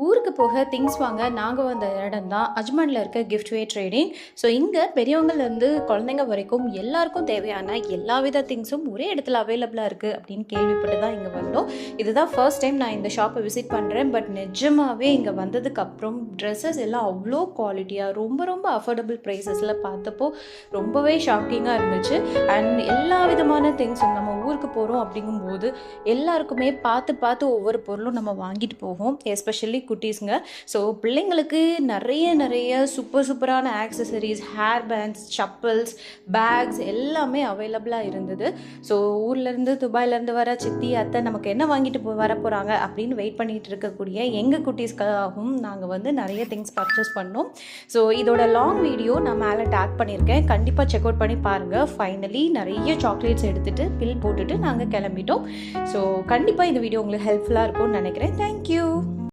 ஊருக்கு போக திங்ஸ் வாங்க நாங்கள் வந்த இடம் தான் அஜ்மானில் இருக்க கிஃப்ட்வே ட்ரேடிங். ஸோ இங்கே பெரியவங்கலேருந்து குழந்தைங்க வரைக்கும் எல்லாருக்கும் தேவையான எல்லா வித திங்ஸும் ஒரே இடத்துல அவைலபிளாக இருக்குது அப்படின்னு கேள்விப்பட்டு தான் இங்கே வந்தோம். இதுதான் ஃபர்ஸ்ட் டைம் நான் இந்த ஷாப்பை விசிட் பண்ணுறேன். பட் நிஜமாகவே இங்கே வந்ததுக்கப்புறம் ட்ரெஸ்ஸஸ் எல்லாம் அவ்வளோ குவாலிட்டியாக ரொம்ப ரொம்ப அஃபோர்டபுள் ப்ரைஸஸில் பார்த்தப்போ ரொம்பவே ஷாக்கிங்காக இருந்துச்சு. அண்ட் எல்லா விதமான திங்ஸும் நம்ம ஊருக்கு போகிறோம் அப்படிங்கும்போது எல்லாருக்குமே பார்த்து பார்த்து ஒவ்வொரு பொருளும் நம்ம வாங்கிட்டு போவோம், எஸ்பெஷலி குட்டீஸுங்க. ஸோ பிள்ளைங்களுக்கு நிறைய சூப்பரான accessories, hair bands, chappals, bags எல்லாமே அவைலபிளாக இருந்தது. ஸோ ஊர்லேருந்து துபாயிலேருந்து வர சித்தி அத்தை நமக்கு என்ன வாங்கிட்டு வர போகிறாங்க அப்படின்னு வெயிட் பண்ணிகிட்டு இருக்கக்கூடிய எங்கள் குட்டீஸ்க்காகவும் நாங்கள் வந்து நிறைய திங்ஸ் பர்ச்சேஸ் பண்ணோம். ஸோ இதோட லாங் வீடியோ நான் மேலே டேக் பண்ணியிருக்கேன், கண்டிப்பாக செக் அவுட் பண்ணி பாருங்கள். ஃபைனலி நிறைய சாக்லேட்ஸ் எடுத்துகிட்டு பில் போட்டுட்டு நாங்கள் கிளம்பிட்டோம். ஸோ கண்டிப்பாக இந்த வீடியோ உங்களுக்கு ஹெல்ப்ஃபுல்லாக இருக்கும்னு நினைக்கிறேன். தேங்க்யூ.